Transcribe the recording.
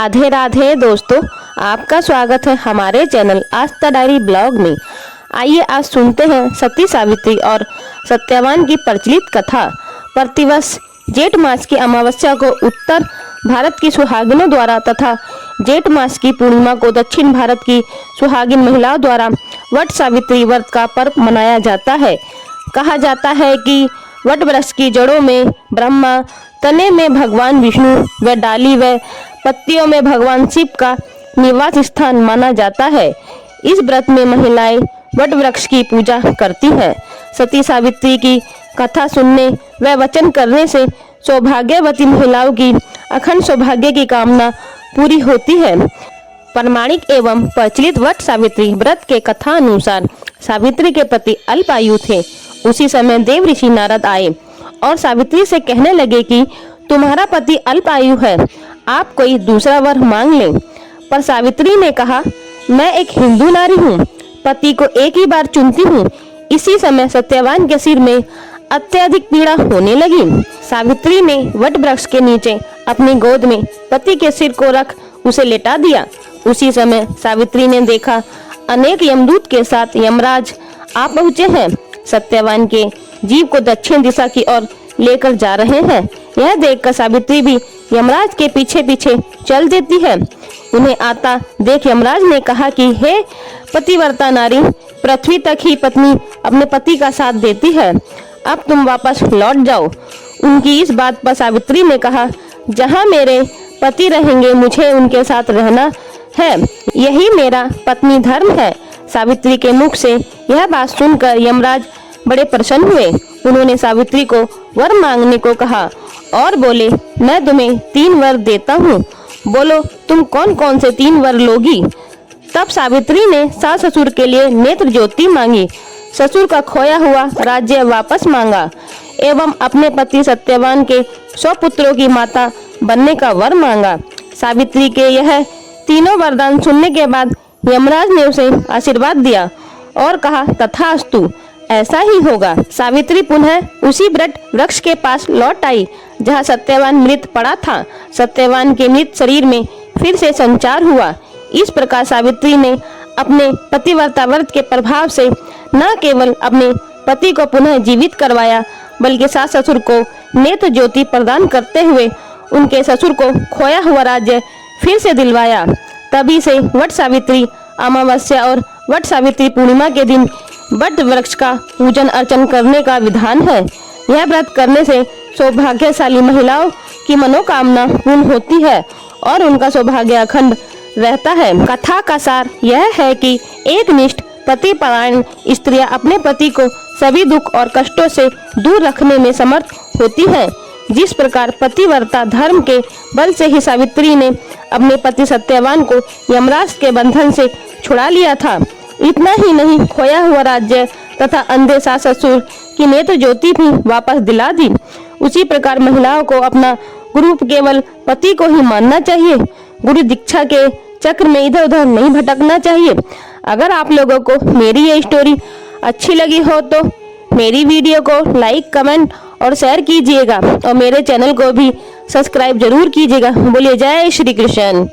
राधे राधे दोस्तों, आपका स्वागत है हमारे चैनल आस्था डायरी ब्लॉग में। आइए आज सुनते हैं सती सावित्री और सत्यवान की प्रचलित कथा। प्रतिवर्ष जेठ मास की अमावस्या को उत्तर भारत की सुहागिनों द्वारा तथा जेठ मास की पूर्णिमा को दक्षिण भारत की सुहागिन महिलाओं द्वारा वट सावित्री व्रत का पर्व मनाया जाता है। कहा जाता है कि वट वृक्ष की जड़ों में ब्रह्मा, तने में भगवान विष्णु व डाली व पत्तियों में भगवान शिव का निवास स्थान माना जाता है। इस व्रत में महिलाएं वट वृक्ष की पूजा करती हैं। सती सावित्री की कथा सुनने व वचन करने से सौभाग्यवती महिलाओं की अखंड सौभाग्य की कामना पूरी होती है। प्रमाणिक एवं प्रचलित वट सावित्री व्रत के कथा अनुसार सावित्री के पति अल्पायु थे। उसी समय देव ऋषि नारद आए और सावित्री से कहने लगे कि तुम्हारा पति अल्पायु है, आप कोई दूसरा वर मांग लें। पर सावित्री ने कहा, मैं एक हिंदू नारी हूँ, पति को एक ही बार चुनती हूँ। इसी समय सत्यवान के सिर में अत्यधिक पीड़ा होने लगी। सावित्री ने वट वृक्ष के नीचे अपनी गोद में पति के सिर को रख उसे लेटा दिया। उसी समय सावित्री ने देखा अनेक यमदूत के साथ यमराज आ पहुँचे हैं। सत्यवान के जीव को दक्षिण दिशा की ओर लेकर जा रहे हैं। यह देखकर सावित्री भी यमराज के पीछे पीछे चल देती है। उन्हें आता देख यमराज ने कहा कि हे पतिव्रता नारी, पृथ्वी तक ही पत्नी अपने पति का साथ देती है, अब तुम वापस लौट जाओ। उनकी इस बात पर सावित्री ने कहा, जहाँ मेरे पति रहेंगे मुझे उनके साथ रहना है, यही मेरा पत्नी धर्म है। सावित्री के मुख से यह बात सुनकर यमराज बड़े प्रसन्न हुए। उन्होंने सावित्री को वर मांगने को कहा और बोले, मैं तुम्हें 3 वर देता हूँ, बोलो तुम कौन कौन से 3 वर लोगी। तब सावित्री ने सास ससुर के लिए नेत्र ज्योति मांगी, ससुर का खोया हुआ राज्य वापस मांगा एवं अपने पति सत्यवान के 100 पुत्रों की माता बनने का वर मांगा। सावित्री के यह तीनों वरदान सुनने के बाद यमराज ने उसे आशीर्वाद दिया और कहा, तथास्तु, ऐसा ही होगा। सावित्री पुनः उसी वट वृक्ष के पास लौट आई जहाँ सत्यवान मृत पड़ा था। सत्यवान के मृत शरीर में फिर से संचार हुआ। इस प्रकार सावित्री ने अपने पतिव्रता व्रत के प्रभाव से न केवल अपने पति को पुनः जीवित करवाया, बल्कि सास ससुर को नेत्र ज्योति प्रदान करते हुए उनके ससुर को खोया हुआ राज्य फिर से दिलवाया। तभी से वट सावित्री अमावस्या और वट सावित्री पूर्णिमा के दिन वट वृक्ष का पूजन अर्चन करने का विधान है। यह व्रत करने से सौभाग्यशाली महिलाओं की मनोकामना पूर्ण होती है और उनका सौभाग्य अखंड रहता है। कथा का सार यह है कि एक निष्ठ पतिपरायण स्त्रियां अपने पति को सभी दुख और कष्टों से दूर रखने में समर्थ होती हैं। जिस प्रकार पतिव्रता धर्म के बल से ही सावित्री ने अपने पति सत्यवान को यमराज के बंधन से छुड़ा लिया था। इतना ही नहीं, खोया हुआ राज्य तथा अंधे सास ससुर की नेत्र ज्योति भी वापस दिला दी। उसी प्रकार महिलाओं को अपना गुरु केवल पति को ही मानना चाहिए। गुरु दीक्षा के चक्र में इधर उधर नहीं भटकना चाहिए। अगर आप लोगों को मेरी ये स्टोरी अच्छी लगी हो तो मेरी वीडियो को लाइक, कमेंट और शेयर कीजिएगा और मेरे चैनल को भी सब्सक्राइब जरूर कीजिएगा। बोलिए जय श्री कृष्ण।